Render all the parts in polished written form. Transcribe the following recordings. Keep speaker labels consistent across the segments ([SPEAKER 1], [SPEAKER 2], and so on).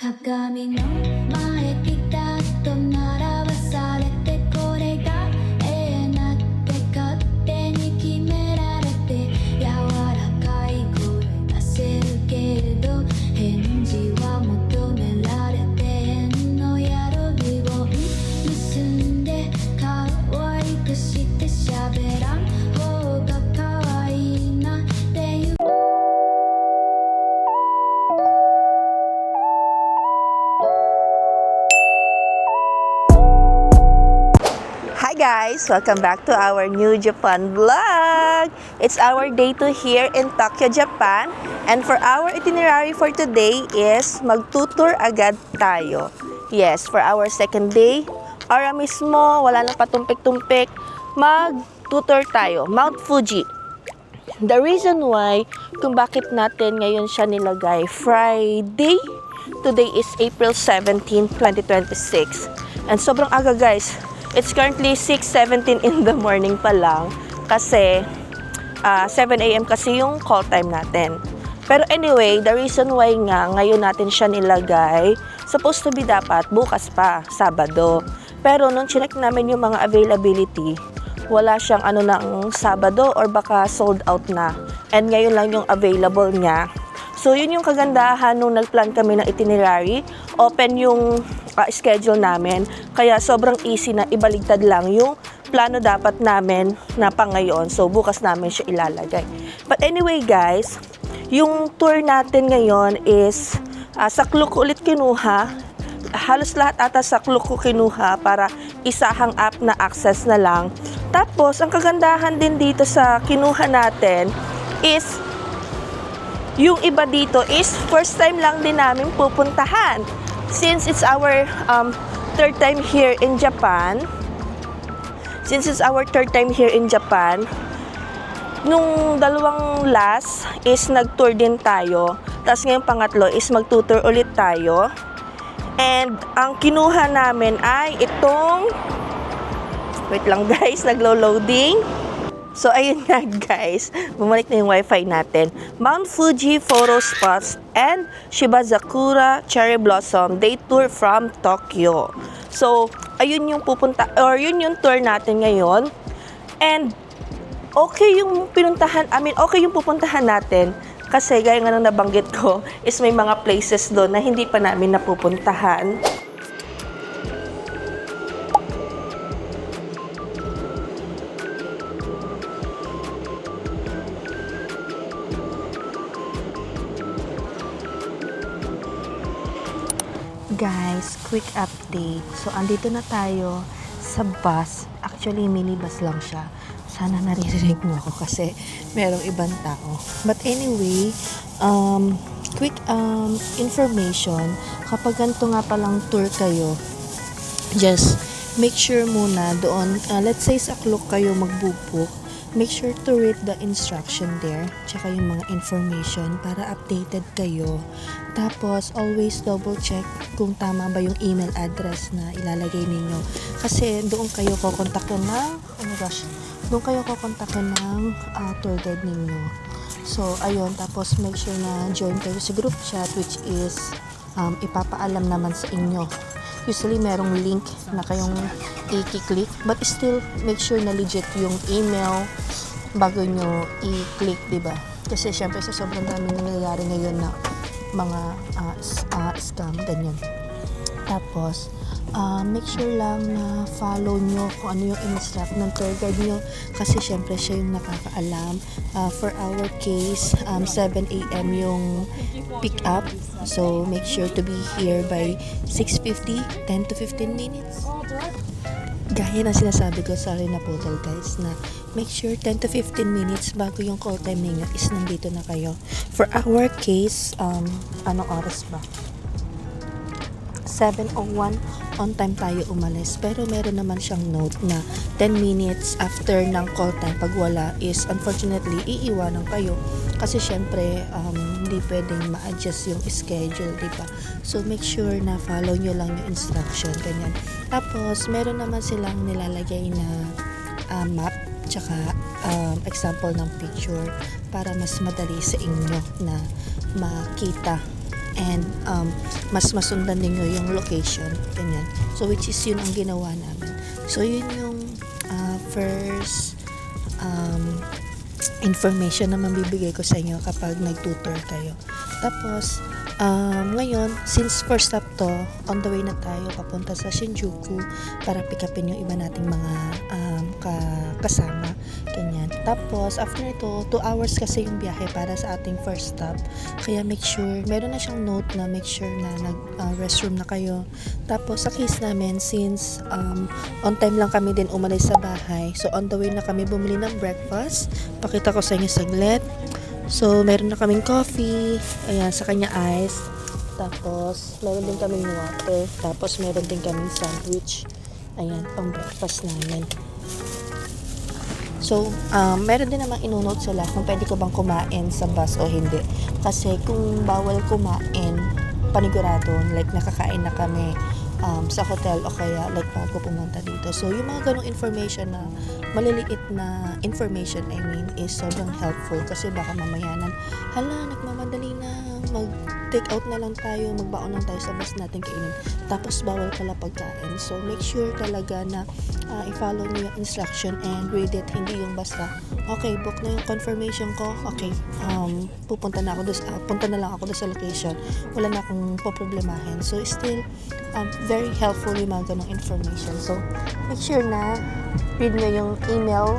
[SPEAKER 1] 鏡の前ピタッと並ばされてこれが永遠なって勝手に決められて柔らかい声出せるけれど返事は求められて変のやろりを結んで可愛くして喋らん方が可愛いなっていう
[SPEAKER 2] Hi guys! Welcome back to our new Japan vlog! It's our day 2 here in Tokyo, Japan. And for our itinerary for today is magtutour agad tayo. Yes, for our second day, ara mismo, wala nang patumpik-tumpik, magtutour tayo, Mount Fuji. The reason why kung bakit natin ngayon siya nilagay Friday, today is April 17, 2026. And sobrang aga guys. It's currently 6:17 in the morning pa lang kasi 7 a.m. kasi yung call time natin. Pero anyway, the reason why nga ngayon natin siya nilagay, supposed to be dapat bukas pa, Sabado. Pero nung chinek namin yung mga availability, wala siyang ng Sabado or baka sold out na. And ngayon lang yung available niya. So yun yung kagandahan nung nagplan kami ng itinerary, open yung schedule namin. Kaya sobrang easy na ibaligtad lang yung plano dapat namin na pang ngayon. So bukas namin siya ilalagay. But anyway guys, yung tour natin ngayon is sa Klook ulit kinuha. Halos lahat ata sa Klook ko kinuha para isahang app na access na lang. Tapos ang kagandahan din dito sa kinuha natin is yung iba dito is first time lang din namin pupuntahan. Since it's our third time here in Japan, nung dalawang last is nag-tour din tayo. Tapos ngayong pangatlo is mag-tutor ulit tayo. And ang kinuha namin ay itong, wait lang guys, naglo-loading. So, ayun nga guys, bumalik na yung wifi natin. Mount Fuji Photo Spots and Shibazakura Cherry Blossom Day Tour from Tokyo. So, ayun yung yun yung tour natin ngayon. And, okay yung pupuntahan natin. Kasi, gaya nga nang nabanggit ko, is may mga places doon na hindi pa namin napupuntahan. Guys, quick update. So, andito na tayo sa bus. Actually, minibus lang siya. Sana naririnig mo ako kasi merong ibang tao. But anyway, quick information. Kapag ganito nga palang tour kayo, just make sure muna doon, let's say sa Klook kayo magbubuk, make sure to read the instruction there, tsaka yung mga information para updated kayo. Tapos, always double check kung tama ba yung email address na ilalagay ninyo. Kasi doon kayo kukontakin ng tour guide ninyo. So, ayun. Tapos, make sure na join kayo sa group chat which is ipapaalam naman sa inyo. Usually, merong link na kayong i-click. But still, make sure na legit yung email bago nyo i-click, diba? Kasi, syempre, sa sobrang daming nangyayari ngayon na mga scam, ganyan. Tapos, make sure lang na follow nyo kung ano yung instruct ng tour guide nyo. Kasi, syempre, siya yung nakakaalam. For our case, 7 a.m. yung pick up. So, make sure to be here by 6:50, 10 to 15 minutes. Gaya na sinasabi ko, sorry na po guys, na make sure 10 to 15 minutes bago yung call time ninyo is nandito na kayo. For our case, anong oras ba? 7:01 on time tayo umalis. Pero meron naman siyang note na 10 minutes after ng call time, pag wala is unfortunately iiwanan kayo. Kasi syempre, hindi pwedeng ma-adjust yung schedule, diba? So, make sure na follow nyo lang yung instruction, ganyan. Tapos, meron naman silang nilalagay na map, tsaka example ng picture para mas madali sa inyo na makita and mas masundan ninyo yung location, ganyan. So which is yun ang ginawa namin. So yun yung first information na mabibigay ko sa inyo kapag nag-tutor kayo. Tapos ngayon, since first stop to, on the way na tayo papunta sa Shinjuku para pick upin yung iba nating mga kasama, ganyan. Tapos after ito, 2 hours kasi yung biyahe para sa ating first stop, kaya make sure, meron na siyang note na make sure na restroom na kayo. Tapos sa case namin, since on time lang kami din umalis sa bahay, so on the way na kami bumili ng breakfast. Pakita ko sa inyo saglit. So, meron na kaming coffee, ayan, sa kanya ice, tapos meron din kaming water, tapos meron din kaming sandwich, ayan, pang breakfast namin. So, meron din namang inunote sila kung pwede ko bang kumain sa bus o hindi. Kasi kung bawal kumain, panigurado, like nakakain na kami sa hotel o kaya like bago pumunta dito. So, yung mga ganong information na maliliit na information, I mean, is sobrang helpful kasi baka mamaya nagmamadali na, mag-take out na lang tayo, magbaon lang tayo sa bus natin kainin. Tapos, bawal pala pagkain. So, make sure talaga na i-follow niyo yung instruction and read it. Hindi yung basta, okay, book na yung confirmation ko, okay, punta na lang ako doon sa location. Wala na akong poproblemahin. So, still, very helpful yung mga ganong information. So, make sure na read nyo yung email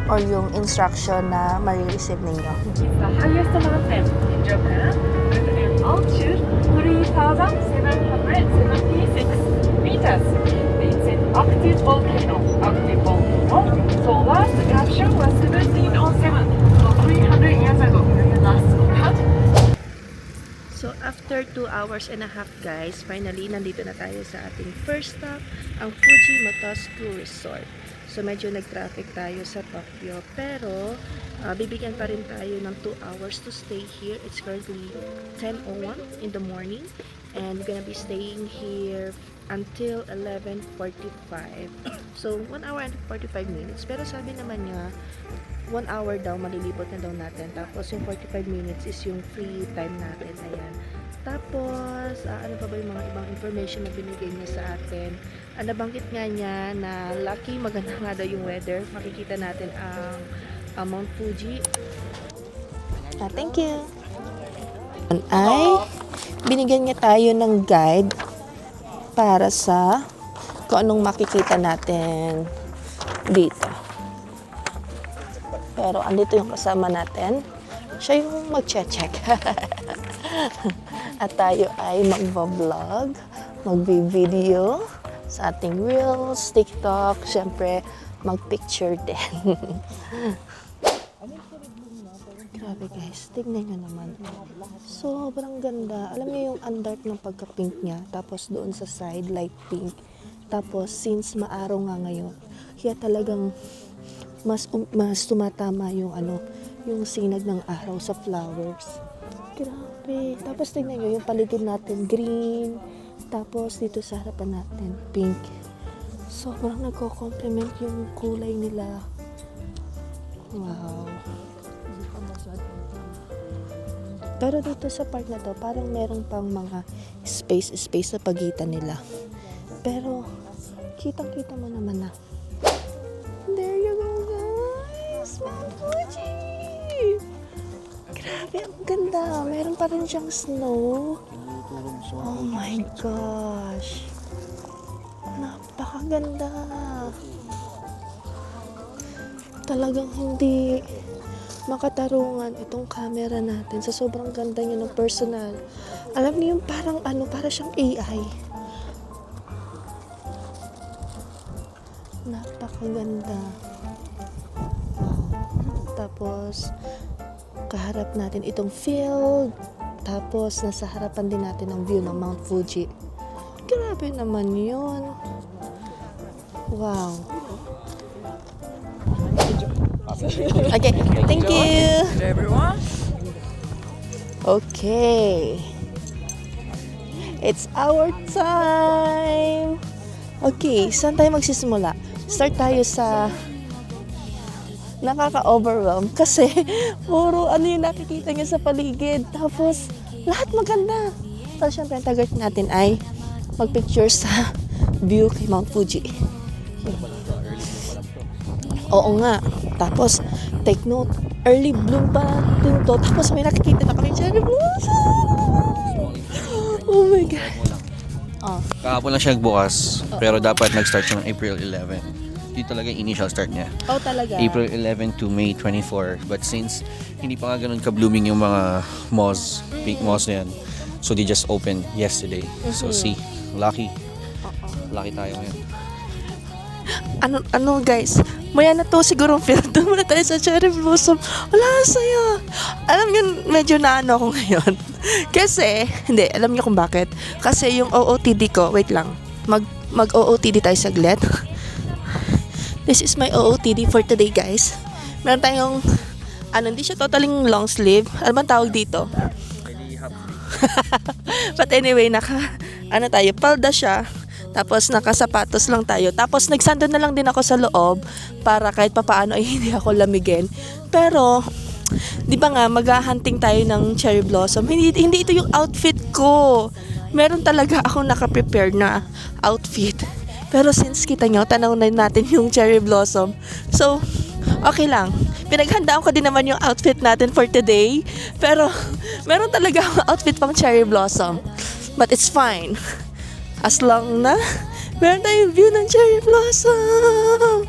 [SPEAKER 2] or yung instruction na marireceive ninyo.
[SPEAKER 3] It's the highest mountain in Japan with an altitude 3,776 meters. It's an active volcano. So last eruption was 1707, so 300 years ago. Last cut.
[SPEAKER 2] So, after 2 hours and a half, guys, finally, nandito na tayo sa ating first stop, ang Fuji Motosku Resort. So, medyo nag-traffic tayo sa Tokyo, pero bibigyan pa rin tayo ng 2 hours to stay here. It's currently 10:01 in the morning, and we're gonna be staying here until 11:45. So, 1 hour and 45 minutes. Pero sabi naman niya, 1 hour daw, malilibot na daw natin. Tapos, yung 45 minutes is yung free time natin. Ayan. Tapos, ano pa ba yung mga ibang information na binigay niya sa atin? Nabanggit nga niya na lucky, maganda nga daw yung weather. Makikita natin ang Mount Fuji. Thank you. Ay, binigyan niya tayo ng guide para sa kung anong makikita natin dito. Pero andito yung kasama natin. Siya yung mag-check. At tayo ay mag-vlog, mag-video sa ating Reels, TikTok, syempre mag-picture din. Grabe guys, tignan nyo naman. Sobrang ganda. Alam niyo yung undark ng pagka-pink niya, tapos doon sa side, light pink. Tapos since maaraw nga ngayon, kaya talagang mas tumatama yung yung sinag ng araw sa flowers. Grabe. Tapos tingnan nyo, yung paligid natin green. Tapos dito sa harapan natin pink. Sobrang nagko-complement yung kulay nila. Wow. Pero dito sa part na to, parang meron pang mga space sa pagitan nila. Pero kitang-kita mo naman na. There you go, guys! Mount Fuji! Grabe, ang ganda. Meron pa rin siyang snow. Oh my gosh. Napakaganda. Talagang hindi makatarungan itong camera natin sa sobrang ganda niya ng personal. Alam niyo yung parang para siyang AI. Napakaganda. Tapos, kaharap natin itong field. Tapos, nasa harapan din natin ang view ng Mount Fuji. Grabe naman yun. Wow. Okay, thank you.
[SPEAKER 3] Everyone.
[SPEAKER 2] Okay. It's our time. Okay, saan tayo magsisimula? Start tayo sa nakaka-overwhelm kasi puro yung nakikita niya sa paligid. Tapos, lahat maganda. Pero syempre, ang target natin ay magpicture sa view kay Mount Fuji. Oo nga. Tapos, take note, early bloom pa din to. Tapos may nakikita na kami cherry blossom. Oh my God. Oh.
[SPEAKER 4] Kahapon lang siya nagbukas, pero dapat nag-start siya ng April 11. Dito talaga yung initial start niya.
[SPEAKER 2] Oh, talaga?
[SPEAKER 4] April 11 to May 24. But since hindi pa nga ganun ka-blooming yung mga moths, pink moths na yan, so they just opened yesterday. So see, lucky. Lucky tayo ngayon.
[SPEAKER 2] Ano guys, maya na to siguro field. Doon muna tayo sa cherry blossom. Wala, saya. Alam niyo, medyo naano ako ngayon. Kasi, hindi, alam niyo kung bakit. Kasi yung OOTD ko, wait lang. Mag-OOTD tayo saglit. This is my OOTD for today, guys. Meron tayong, hindi siya totaling long sleeve. Ano bang tawag dito? But anyway, tayo, palda siya. Tapos nakasapatos lang tayo. Tapos nagsando na lang din ako sa loob para kahit papaano ay hindi ako lamigin. Pero, di ba nga, maghahunting tayo ng cherry blossom. Hindi ito yung outfit ko. Meron talaga akong nakaprepare na outfit. Pero since kita nyo, tanaw na natin yung cherry blossom. So, okay lang. Pinaghandaan ko din naman yung outfit natin for today. Pero, meron talaga akong outfit pang cherry blossom. But it's fine. As long na meron tayong view ng cherry blossom.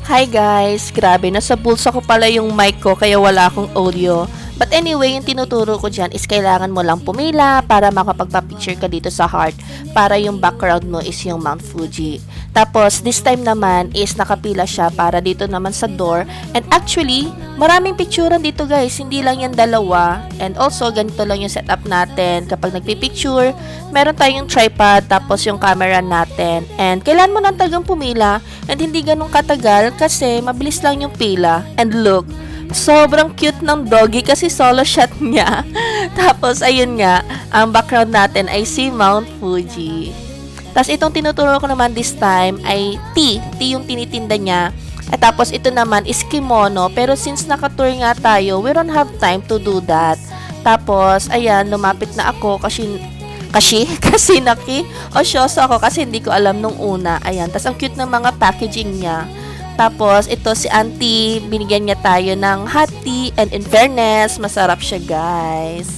[SPEAKER 2] Hi guys! Grabe, nasa bulsa ko pala yung mic ko kaya wala akong audio. But anyway, yung tinuturo ko dyan is kailangan mo lang pumila para makapagpa-picture ka dito sa heart para yung background mo is yung Mount Fuji. Tapos, this time naman is nakapila siya para dito naman sa door. And actually, maraming picturean dito guys. Hindi lang yan dalawa. And also, ganito lang yung setup natin. Kapag nagpipicture, meron tayong tripod tapos yung camera natin. And kailan mo nang talagang pumila and hindi ganun katagal kasi mabilis lang yung pila. And look, sobrang cute ng doggy kasi solo shot niya. Tapos, ayun nga, ang background natin ay si Mount Fuji. Tapos, itong tinuturo ko naman this time ay tea. Tea yung tinitinda niya. At tapos, ito naman is kimono. Pero since nakatour nga tayo, we don't have time to do that. Tapos, ayan, lumapit na ako kasi osyoso ako kasi hindi ko alam nung una. Ayan, tapos ang cute ng mga packaging niya. Tapos, ito si auntie, binigyan niya tayo ng hot tea. And in fairness, masarap siya, guys.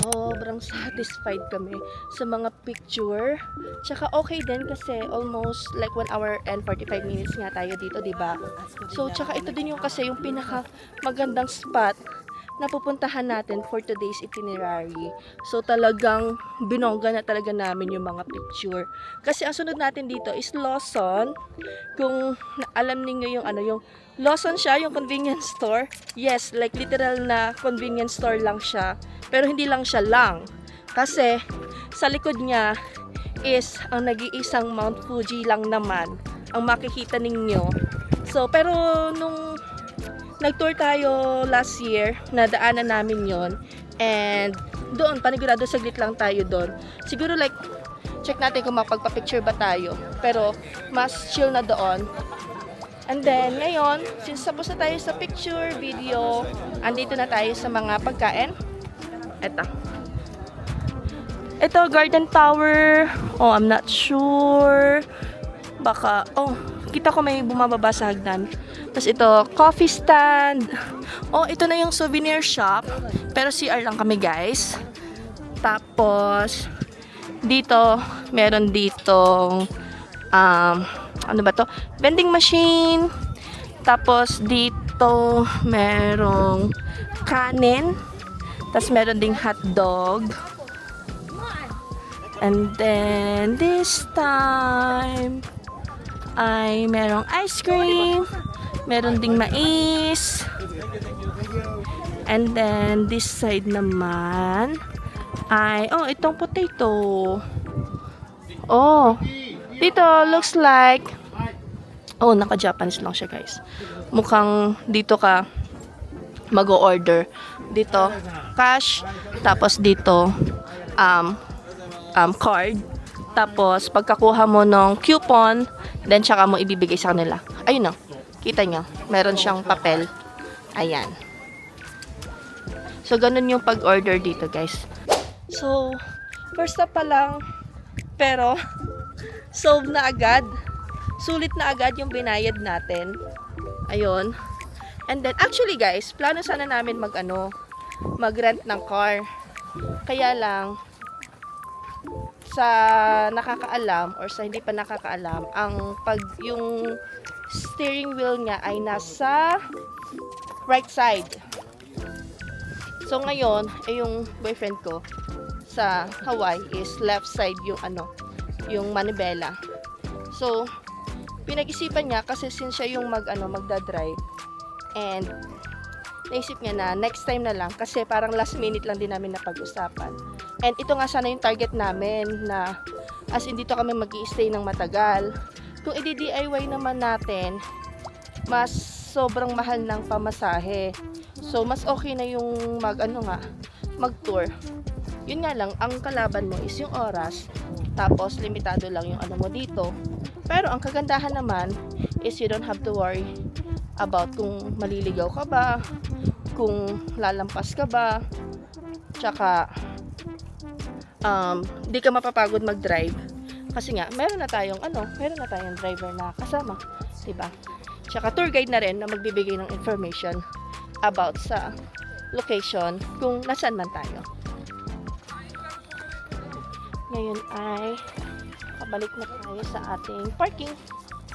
[SPEAKER 2] Sobrang satisfied kami sa mga picture. Tsaka okay din kasi almost like 1 hour and 45 minutes nga tayo dito, diba? So, tsaka ito din yung kasi yung pinaka magandang spot na pupuntahan natin for today's itinerary. So, talagang binongga na talaga namin yung mga picture. Kasi ang sunod natin dito is Lawson. Kung alam niyo yung yung Lawson siya, yung convenience store. Yes, like literal na convenience store lang siya. Pero hindi lang siya lang. Kasi sa likod niya is ang nag-iisang Mount Fuji lang naman ang makikita ninyo. So, pero nung nag-tour tayo last year, nadaanan namin yon. And doon, panigurado saglit lang tayo doon. Siguro like, check natin kung mapagpa-picture ba tayo. Pero mas chill na doon. And then, ngayon, since tapos na tayo sa picture, video, andito na tayo sa mga pagkain. Ito, Garden Tower. Oh, I'm not sure. Baka, kita ko may bumababa sa hagdan. Tapos ito, coffee stand. Oh, ito na yung souvenir shop. Pero CR lang kami, guys. Tapos, dito, meron ditong, ano ba to? Vending machine. Tapos, dito, merong kanin. Tapos, meron ding hotdog. And then, this time, ay merong ice cream. Meron ding mais. And then, this side naman, ay, itong potato. Dito, looks like, oh, naka-Japanese lang siya, guys. Mukhang dito ka mag-o-order. Dito, cash. Tapos dito, card. Tapos, pagkakuha mo ng coupon, then tsaka mo ibibigay sa kanila. Ayun na. Kita nyo. Meron siyang papel. Ayan. So, ganun yung pag-order dito, guys. So, first up pa lang, pero, solve na agad. Sulit na agad yung binayad natin. Ayun. And then, actually guys, plano sana namin mag-rent ng car. Kaya lang, sa nakakaalam or sa hindi pa nakakaalam, yung steering wheel niya ay nasa right side. So ngayon, yung boyfriend ko sa Hawaii is left side yung manibela. So, pinag-isipan niya kasi since siya yung magdadrive, and naisip niya na next time na lang kasi parang last minute lang din namin napag-usapan. And ito nga sana yung target namin na as in dito kami mag-i-stay ng matagal. Kung i-DIY naman natin, mas sobrang mahal ng pamasahe. So, mas okay na yung mag-tour. Yun nga lang, ang kalaban mo is yung oras, tapos limitado lang yung mo dito. Pero ang kagandahan naman is you don't have to worry about kung maliligaw ka ba, kung lalampas ka ba, tsaka di ka mapapagod mag-drive. Kasi nga, meron na tayong driver na kasama, diba? Tsaka tour guide na rin na magbibigay ng information about sa location kung nasaan man tayo. Ngayon ay kabalik na tayo sa ating parking.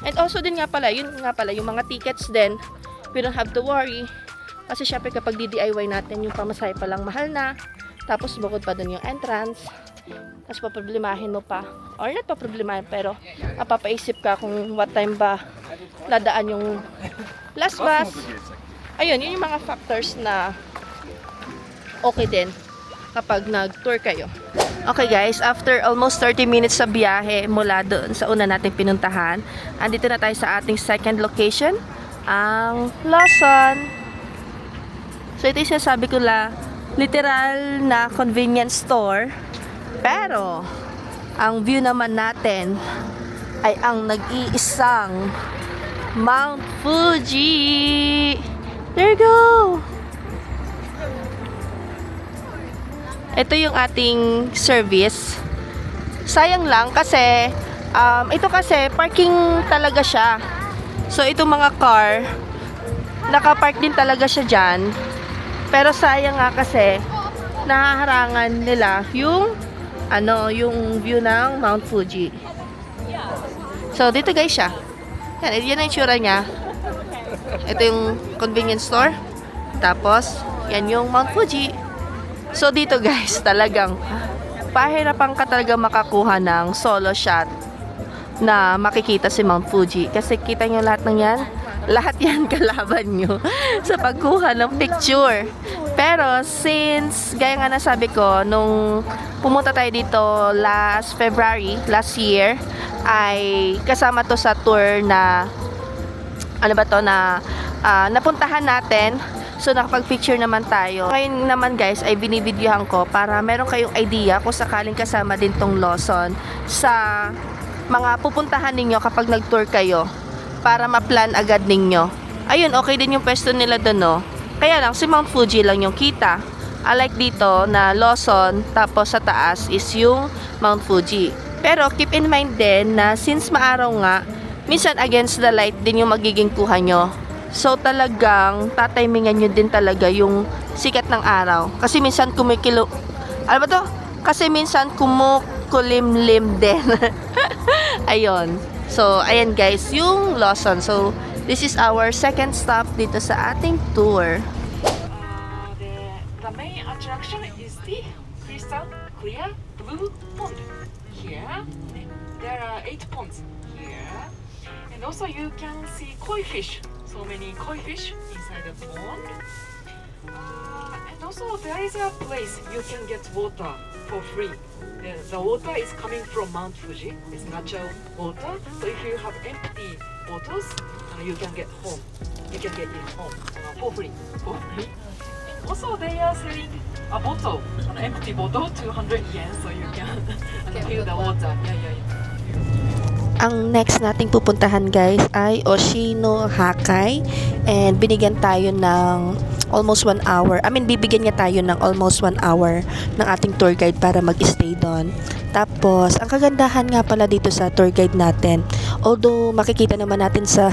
[SPEAKER 2] And also din nga pala, yung mga tickets din, we don't have to worry. Kasi syempre kapag DIY natin, yung pamasahe pa lang mahal na. Tapos bukod pa dun yung entrance. Tapos paproblemahin mo pa. Or not paproblemahin, pero mapapaisip ka kung what time ba nadaan yung last bus. Ayun, yun yung mga factors na okay din kapag nag-tour kayo. Okay guys, after almost 30 minutes sa biyahe mula doon sa una nating pinuntahan, andito na tayo sa ating second location, ang Lawson. So ito yung sinasabi ko literal na convenience store. Pero, ang view naman natin ay ang nag-iisang Mount Fuji. There you go! Ito yung ating service. Sayang lang kasi ito kasi parking talaga siya. So itong mga car nakapark din talaga siya dyan. Pero sayang nga kasi nahaharangan nila yung view ng Mount Fuji. So dito guys siya. Yan ang itsura niya. Ito yung convenience store. Tapos yan yung Mount Fuji. So dito guys, talagang pahirapan ka talaga makakuha ng solo shot na makikita si Mount Fuji. Kasi kita nyo lahat ng yan. Lahat yan kalaban nyo sa pagkuha ng picture. Pero since, gaya nga nasabi ko, nung pumunta tayo dito last last year, ay kasama to sa tour na napuntahan natin. So, nakapag-picture naman tayo. Ngayon naman guys, ay binibidyohan ko para meron kayong idea kung sakaling kasama din tong Lawson sa mga pupuntahan ninyo kapag nag-tour kayo para ma-plan agad ninyo. Ayun, okay din yung pwesto nila doon, no? Kaya lang, si Mount Fuji lang yung kita. Unlike dito na Lawson, tapos sa taas is yung Mount Fuji. Pero keep in mind din na since maaraw nga, minsan against the light din yung magiging kuha nyo. So talagang tatimingan nyo din talaga yung sikat ng araw. Kasi minsan Kasi minsan kumukulimlim din. Ayun. So ayan guys, yung Lawson. So this is our second stop dito sa ating tour.
[SPEAKER 3] The main attraction is the crystal clear blue pond. Here there are 8 ponds here, and also you can see koi fish. So many koi fish inside the pond. And also there is a place you can get water for free. The water is coming from Mount Fuji. It's natural water. So if you have empty bottles, you can get home. You can get it home for free. For free. And also they are selling a bottle, an empty bottle, 200 yen. So you can fill the water. Yeah.
[SPEAKER 2] Ang next nating pupuntahan guys ay Oshino Hakai, and binigyan tayo ng almost 1 hour. Bibigyan niya tayo ng almost 1 hour ng ating tour guide para mag-stay doon. Tapos, ang kagandahan nga pala dito sa tour guide natin, although makikita naman natin sa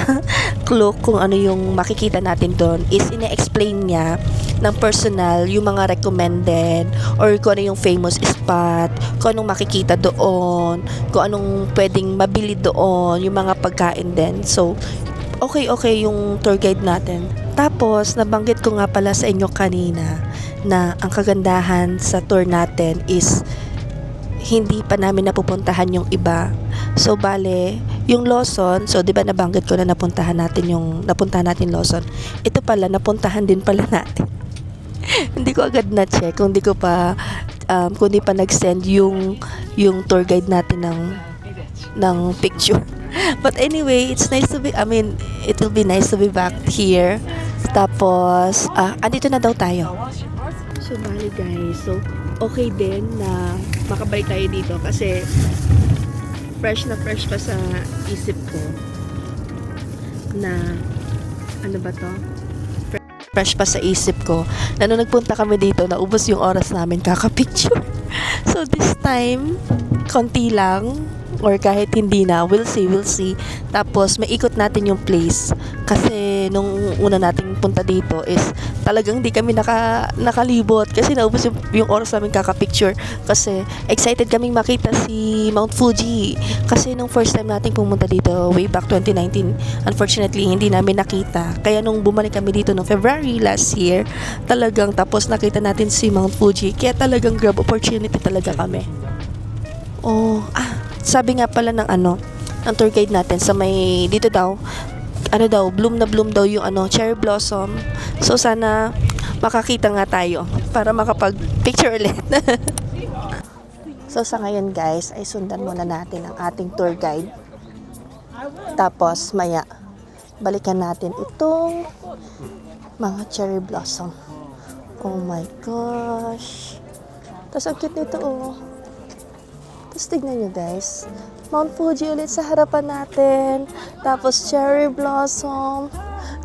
[SPEAKER 2] cloak kung ano yung makikita natin doon, is ine-explain niya ng personal yung mga recommended or kung ano yung famous spot, kung anong makikita doon, kung anong pwedeng mabili doon, yung mga pagkain din. So, okay yung tour guide natin. Tapos, nabanggit ko nga pala sa inyo kanina na ang kagandahan sa tour natin is hindi pa namin napupuntahan yung iba. So, bale, yung Lawson, so, di ba nabanggit ko na napuntahan natin Lawson. Ito pala, napuntahan din pala natin. Hindi ko agad na-check kung di pa nag-send yung tour guide natin ng picture. But anyway, it will be nice to be back here. Tapos, andito na daw tayo. So, bali guys, so, okay din na makabalik tayo dito kasi fresh pa sa isip ko na, ano ba to? Fresh pa sa isip ko na nung nagpunta kami dito, naubos yung oras namin kakapicture. So, this time, konti lang, or kahit hindi na, we'll see. Tapos, maikot natin yung place. Kasi, nung una nating punta dito is, talagang hindi kami nakalibot. Kasi naubos yung oras namin kakapicture. Kasi, excited kaming makita si Mount Fuji. Kasi, nung first time nating pumunta dito, way back 2019, unfortunately, hindi namin nakita. Kaya, nung bumalik kami dito noong February last year, talagang tapos nakita natin si Mount Fuji. Kaya talagang grab opportunity talaga kami. Sabi nga pala ng tour guide natin sa may dito daw, bloom daw yung cherry blossom. So sana makakita nga tayo para makapag-picture ulit. So sa ngayon guys, ay sundan muna natin ang ating tour guide. Tapos maya balikan natin itong mga cherry blossom. Oh my gosh. Tapos ang cute nito Tapos tignan nyo guys, Mount Fuji ulit sa harapan natin. Tapos cherry blossom.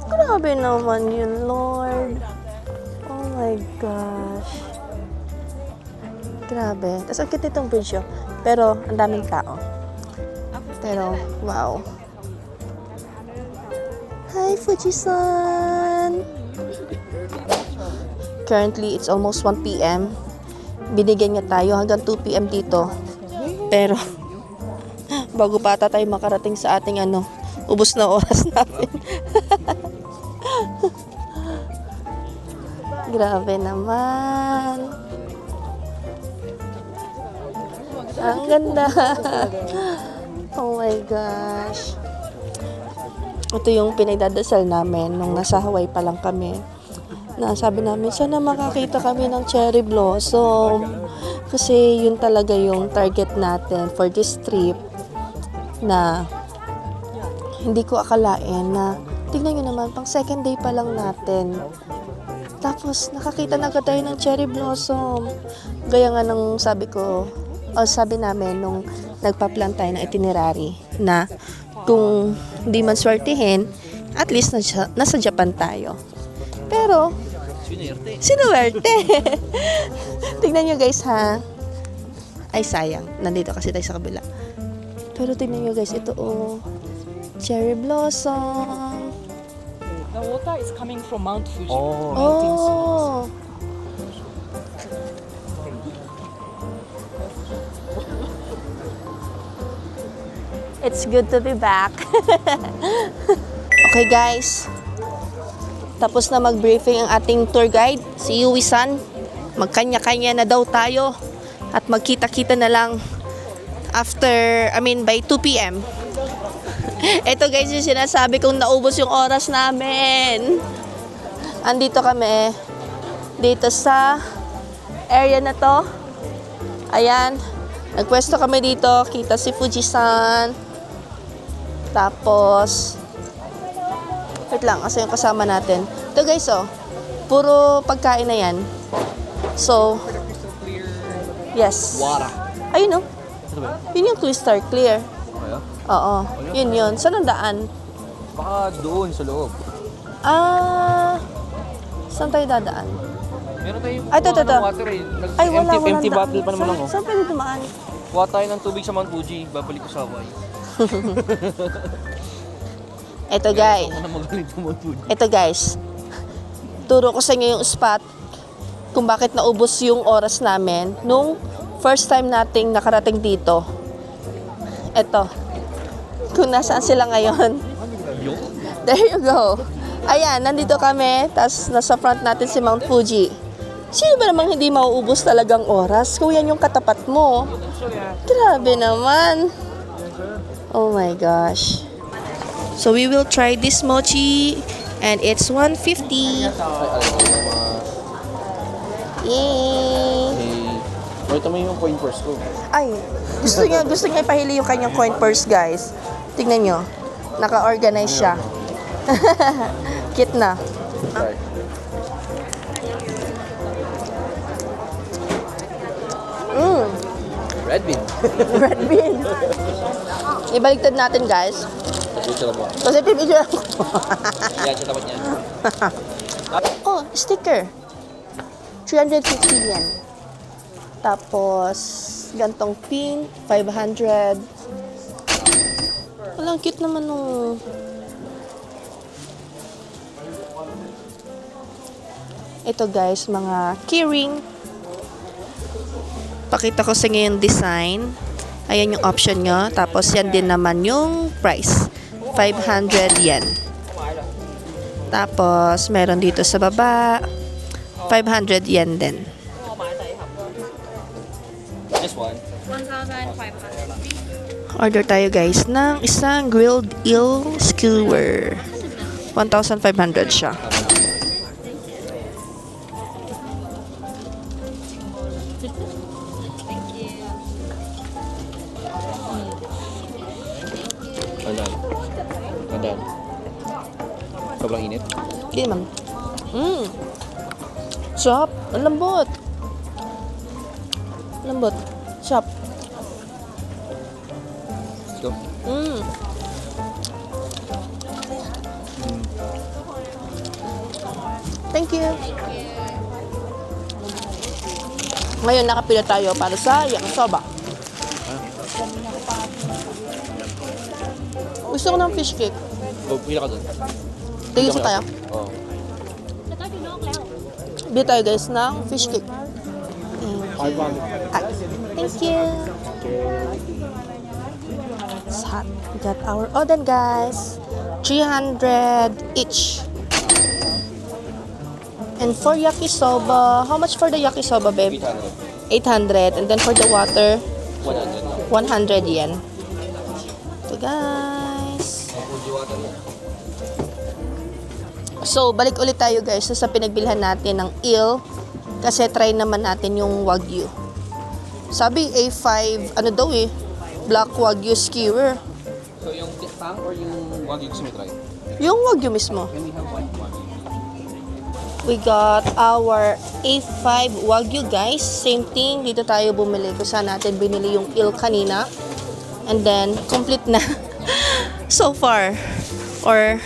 [SPEAKER 2] Grabe naman yun, Lord. Oh my gosh. Grabe. Tapos ang cute nitong bridge pero ang daming tao. Pero, wow. Hi, Fuji-san! Currently, it's almost 1 p.m. Binigyan niya tayo hanggang 2 p.m. dito. Pero, bago pa tayo makarating sa ating ubos na oras namin. Grabe naman. Ang ganda. Oh my gosh. Ito yung pinagdadasal namin nung nasa Hawaii pa lang kami. Sabi namin, sana makakita kami ng cherry blossom. Kasi yun talaga yung target natin for this trip na hindi ko akalain na tignan nyo naman, pang second day pa lang natin. Tapos nakakita na agad tayo ng cherry blossom. Gaya nga nung sabi namin nung nagpa-plan tayo ng itinerary na kung hindi man swertihin, at least nasa Japan tayo. Pero, sinuwerte. Tignan nyo guys ha. Ay sayang, nandito kasi tayo sa kabila. Pero tignan nyo guys, ito cherry blossom.
[SPEAKER 3] The water is coming from Mount Fuji.
[SPEAKER 2] Oh. It's good to be back. Okay guys, tapos na mag-briefing ang ating tour guide, si Yui-san. Magkanya-kanya na daw tayo at magkita-kita na lang by 2 p.m. Ito guys yung sinasabi kong naubos yung oras namin. Andito kami dito sa area na to. Ayan. Nagpwesto kami dito. Kita si Fujisan. Tapos, wait lang, kasi yung kasama natin. Ito guys, oh. Puro pagkain na yan. So, yes.
[SPEAKER 4] Water.
[SPEAKER 2] Ayun, oh.
[SPEAKER 4] Ito ba?
[SPEAKER 2] Yun yung crystal clear.
[SPEAKER 4] Kaya?
[SPEAKER 2] Oo. Yun yun. Saan ang daan?
[SPEAKER 4] Baka doon sa loob.
[SPEAKER 2] Saan tayo dadaan?
[SPEAKER 4] Meron tayong
[SPEAKER 2] Ay, ito.
[SPEAKER 4] water eh.
[SPEAKER 2] Ay, wala, walang
[SPEAKER 4] Empty
[SPEAKER 2] daan.
[SPEAKER 4] bottle pa naman ako.
[SPEAKER 2] Saan pwede dumaan?
[SPEAKER 4] Kuha tayo ng tubig sa Mount Fuji. Babalik ko sa Hawaii.
[SPEAKER 2] Ito guys.
[SPEAKER 4] Ako na magaling sa Mount Fuji.
[SPEAKER 2] Ito guys. Turo ko sa inyo yung spot kung bakit naubos yung oras namin nung first time nating nakarating dito. Ito. Kung nasaan sila ngayon. There you go. Ayan, nandito kami. Tapos nasa front natin si Mount Fuji. Sino ba namang hindi mauubos talagang oras kung yan yung katapat mo? Grabe naman. Oh my gosh. So we will try this mochi and it's 150. Yay!
[SPEAKER 4] Hey, ito mo yung coin purse ko.
[SPEAKER 2] Ay, gusto niya ipahili yung kanyang coin purse, guys. Tingnan nyo. Naka-organize siya. Cute na.
[SPEAKER 4] Try. Red bean.
[SPEAKER 2] Red bean. Ibaliktad natin, guys.
[SPEAKER 4] Dito lang mo.
[SPEAKER 2] Kasi pipigyan ako.
[SPEAKER 4] Yan, siya tapat niya.
[SPEAKER 2] Oh, sticker. 350 yen. Tapos, gantong pin, 500. Walang cute naman nung... Ito guys, mga keyring. Pakita ko sa inyo yung design. Ayan yung option nyo. Tapos yan din naman yung price. 500 yen. Tapos meron dito sa baba. 500 yen din.
[SPEAKER 4] This one.
[SPEAKER 2] Order tayo guys ng isang grilled eel skewer. 1,500 siya.
[SPEAKER 4] Andan. Sobrang init.
[SPEAKER 2] Hindi naman. Shop. Ang lambot. Lambot. Shop.
[SPEAKER 4] Let's go.
[SPEAKER 2] Thank you. Ngayon nakapila tayo para sa yakisoba. Gusto ko ng fish cake.
[SPEAKER 4] Pila ka doon.
[SPEAKER 2] Tigil sa tayo.
[SPEAKER 4] Oo.
[SPEAKER 2] Bili tayo guys ng fish cake. Ah, thank you. It's hot. We got our oden guys. 300 each. And for yakisoba, how much for the yakisoba, babe? 800. And then for the water,
[SPEAKER 4] 100.
[SPEAKER 2] 100 yen. So guys. So, balik ulit tayo guys sa pinagbilhan natin ng eel. Kasi try naman natin yung wagyu. Sabi A5, ano daw eh, black wagyu skewer.
[SPEAKER 4] So yung tang or yung wagyu gusto mo try?
[SPEAKER 2] Yung wagyu mismo.
[SPEAKER 4] Can we have white wagyu?
[SPEAKER 2] We got our A5 wagyu guys. Same thing, dito tayo bumili. Kung saan natin binili yung eel kanina. And then, complete na. So far. Or,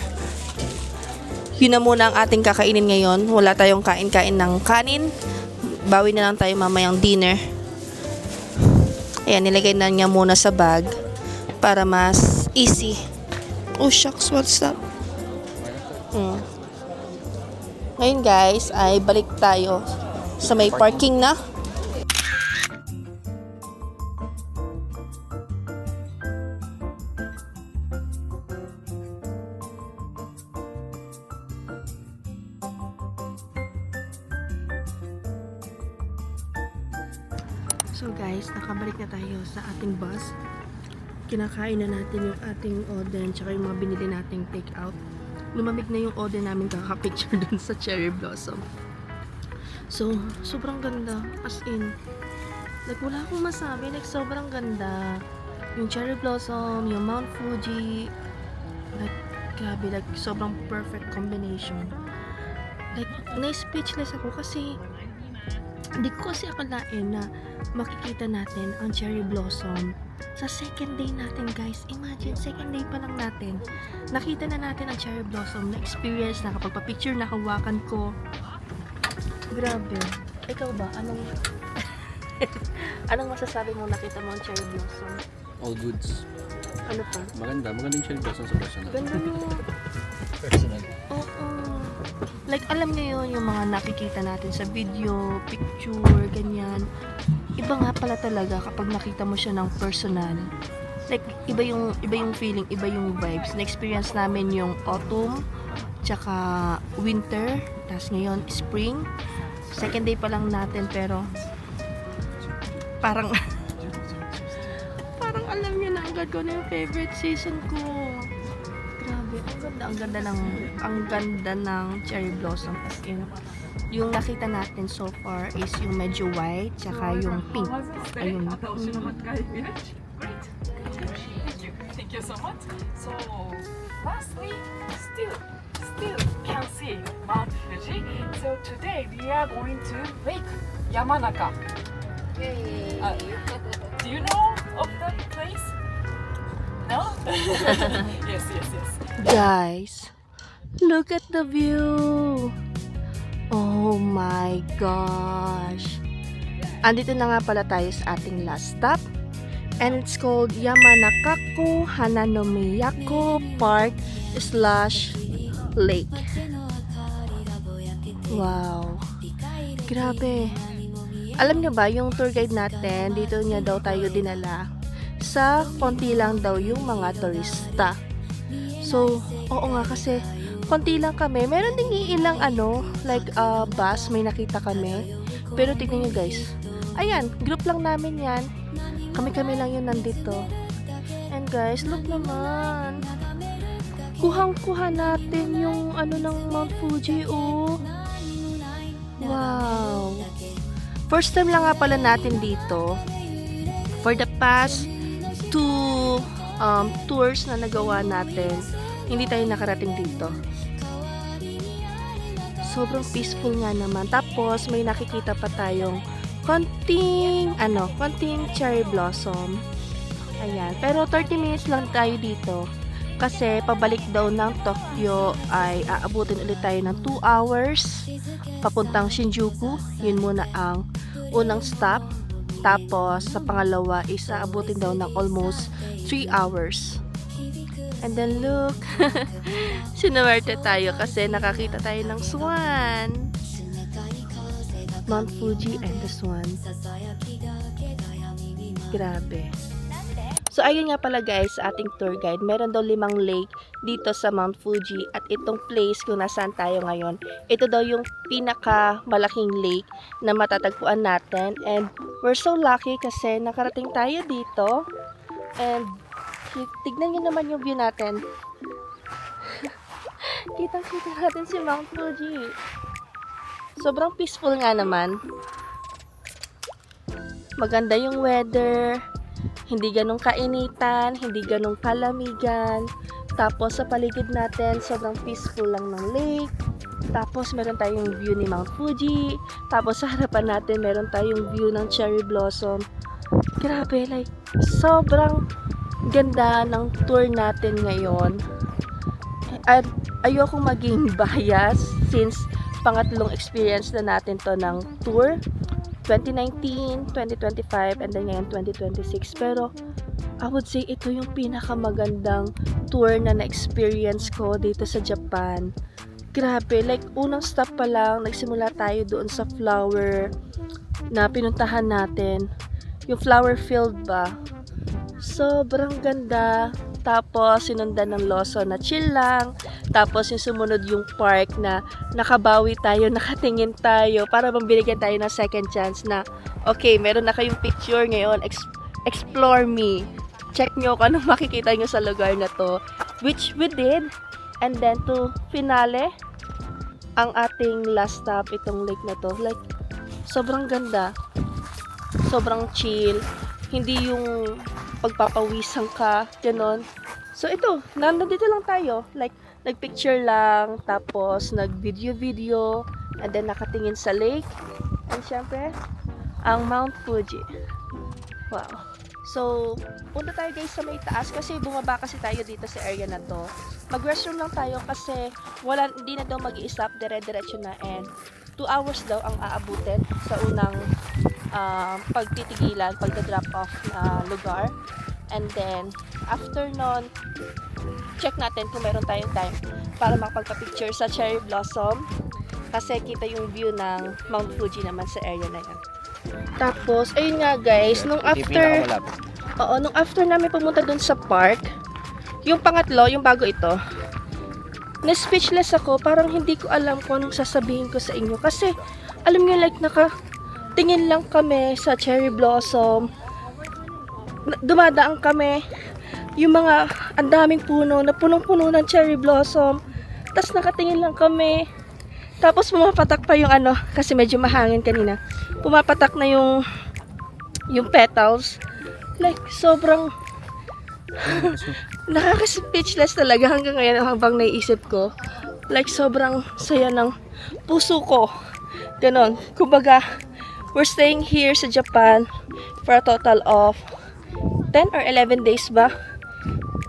[SPEAKER 2] yun na muna ang ating kakainin ngayon. Wala tayong kain-kain ng kanin. Bawi na lang tayo mamayang dinner. Ayan, nilagay na niya muna sa bag para mas easy. Oh shucks, what's that? Ngayon guys, ay balik tayo sa may parking na. So guys, nakabalik na tayo sa ating bus. Kinakain na natin yung ating oden tsaka yung mga binili nating take out. Lumamig na yung oden namin, kakapicture dun sa cherry blossom. So, sobrang ganda. As in, like, wala akong masabi. Like, sobrang ganda. Yung cherry blossom, yung Mount Fuji. Like, grabe. Like, sobrang perfect combination. Like, na-speechless ako kasi hindi ko kasi akalain na makikita natin ang cherry blossom sa second day natin, guys. Imagine, second day pa lang natin. Nakita na natin ang cherry blossom. Na-experience na kapag pa-picture na hawakan ko. Grabe. Ikaw ba? Anong masasabi mo nakita mo ang cherry blossom?
[SPEAKER 4] All goods.
[SPEAKER 2] Ano pa?
[SPEAKER 4] Magandang cherry blossom sa personal.
[SPEAKER 2] Ganda mo.
[SPEAKER 4] Personal.
[SPEAKER 2] Oo. Like, alam niyo yun, yung mga nakikita natin sa video, picture, ganyan. Iba nga pala talaga kapag nakita mo siya ng personal. Like, iba yung feeling, iba yung vibes. Na-experience namin yung autumn, tsaka winter, tapos ngayon, spring. Second day pa lang natin, pero parang parang alam niyo na agad ko na yung favorite season ko. Grabe, ang ganda ng cherry blossom. As in, yung nakita natin so far is yung medyo white, tsaka yung pink. Ayun.
[SPEAKER 3] Thank you so much. So lastly, still can see Mount Fuji. So today we are going to Lake Yamanaka. Do you know of that place? No? Yes.
[SPEAKER 2] Guys, look at the view. Oh my gosh. Andito na nga pala tayo sa ating last stop. And it's called Yamanakaku Hananomiyako Park / Lake. Wow. Grabe. Alam niyo ba, yung tour guide natin, dito niya daw tayo dinala sa konti lang daw yung mga turista. So, oo nga kasi konti lang kami. Meron ding ilang like bus, may nakita kami. Pero tignan nyo guys. Ayan, group lang namin yan. Kami-kami lang yun nandito. And guys, look naman. Kuhang-kuha natin yung ng Mount Fuji, oh. Wow. First time lang nga pala natin dito. For the past 2 tours na nagawa natin, hindi tayo nakarating dito. Sobrang peaceful nga naman. Tapos may nakikita pa tayong konting cherry blossom. Ayan. Pero 30 minutes lang tayo dito. Kasi pabalik daw ng Tokyo ay aabutin ulit tayo ng 2 hours. Papuntang Shinjuku. Yun muna ang unang stop. Tapos sa pangalawa is aabutin daw ng almost 3 hours. And then look, sinuwerte tayo kasi nakakita tayo ng swan. Mount Fuji and the swan. Grabe. So ayun nga pala guys, sa ating tour guide, meron daw 5 lake dito sa Mount Fuji. At itong place kung nasaan tayo ngayon, ito daw yung pinakamalaking lake na matatagpuan natin. And we're so lucky kasi nakarating tayo dito. And tignan nyo naman yung view natin. Kitang-kita natin si Mount Fuji. Sobrang peaceful nga naman. Maganda yung weather. Hindi ganong kainitan, hindi ganong kalamigan. Tapos sa paligid natin, sobrang peaceful lang ng lake. Tapos meron tayong view ni Mount Fuji. Tapos sa harapan natin, meron tayong view ng cherry blossom. Grabe, like, sobrang ganda ng tour natin ngayon. At ayokong maging bias since pangatlong experience na natin to ng tour. 2019, 2025, and then ngayon 2026. Pero I would say ito yung pinakamagandang tour na na-experience ko dito sa Japan. Grabe, like unang stop pa lang, nagsimula tayo doon sa flower na pinuntahan natin. Yung flower field ba? Sobrang ganda. Tapos sinundan ng Lawson na chill lang. Tapos yung sumunod yung park na nakabawi tayo, nakatingin tayo para mabigyan tayo ng second chance na okay, meron na kayong picture ngayon, explore me. Check nyo kung anong makikita nyo sa lugar na to, which we did. And then to finale ang ating last stop, itong lake na to. Like Sobrang ganda. Sobrang chill. Hindi yung pagpapawisan ka, ganon. So ito, nandito lang tayo. Like, nagpicture lang, tapos nag-video, and then nakatingin sa lake. And syempre, ang Mount Fuji. Wow. So, punta tayo guys sa may taas kasi bumaba kasi tayo dito sa area na to. Mag-restroom lang tayo kasi hindi na daw mag-i-stop, dire-diretso na, and 2 hours daw ang aabutin sa unang pagtitigilan, pagda-drop off na lugar. And then, after nun, check natin kung meron tayong time para makapagpa-picture sa cherry blossom kasi kita yung view ng Mount Fuji naman sa area na yan. Tapos, ayun nga guys, nung after namin pumunta dun sa park, yung pangatlo, yung bago ito, na-speechless ako, parang hindi ko alam kung anong sasabihin ko sa inyo. Kasi, alam nyo, like, nakatingin lang kami sa cherry blossom, dumadaan kami, yung mga, ang daming puno, na punong-puno ng cherry blossom, tas nakatingin lang kami, tapos pumapatak pa yung kasi medyo mahangin kanina, pumapatak na yung petals, like, sobrang, nakaka-speechless talaga hanggang ngayon habang naiisip ko. Like, sobrang saya ng puso ko. Ganon. Kumbaga, we're staying here sa Japan for a total of 10 or 11 days ba?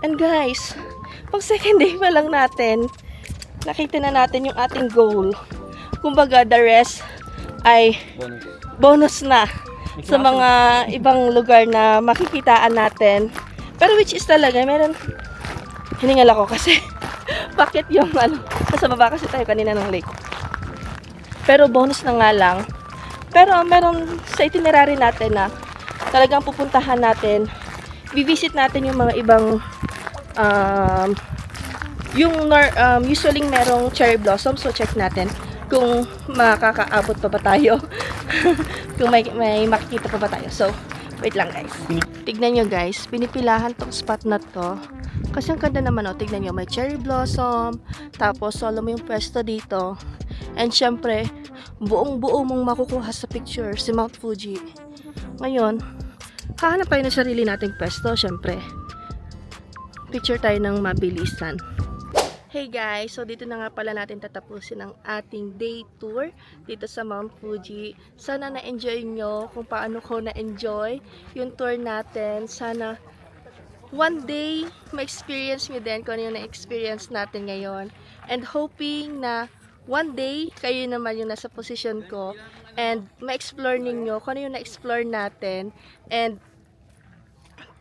[SPEAKER 2] And guys, pang second day pa lang natin, nakita na natin yung ating goal. Kumbaga, the rest ay bonus na sa mga ibang lugar na makikitaan natin. Pero which is talaga, meron, hiningal ako kasi bakit yung nasa baba kasi tayo kanina ng lake. Pero bonus na nga lang. Pero meron sa itinerary natin na talagang pupuntahan natin, visit natin yung mga ibang usually merong cherry blossom, so check natin kung makakaabot pa ba tayo. Kung may makikita pa ba tayo. So, wait lang guys. Tignan nyo guys, pinipilahan tong spot na to. Kasi ang ganda naman tignan nyo, may cherry blossom, tapos solo mo yung pwesto dito. And syempre, buong-buo mong makukuha sa picture si Mount Fuji. Ngayon, hahanap tayo ng sarili nating pwesto, syempre. Picture tayo ng mabilisan. Hey guys, so dito na nga pala natin tatapusin ang ating day tour dito sa Mount Fuji. Sana na-enjoy nyo kung paano ko na-enjoy yung tour natin. Sana one day ma-experience nyo din kung ano yung na-experience natin ngayon. And hoping na one day kayo naman yung nasa position ko and ma-explore ninyo kung ano yung na-explore natin. And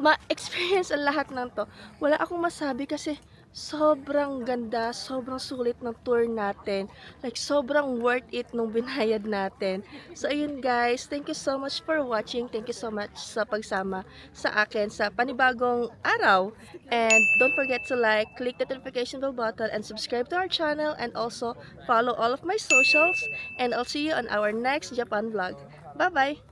[SPEAKER 2] ma-experience ang lahat ng to. Wala akong masabi kasi sobrang ganda, sobrang sulit ng tour natin. Like, sobrang worth it nung binayad natin. So, ayun guys, thank you so much for watching. Thank you so much sa pagsama sa akin sa panibagong araw. And don't forget to like, click the notification bell button, and subscribe to our channel. And also, follow all of my socials. And I'll see you on our next Japan vlog. Bye-bye!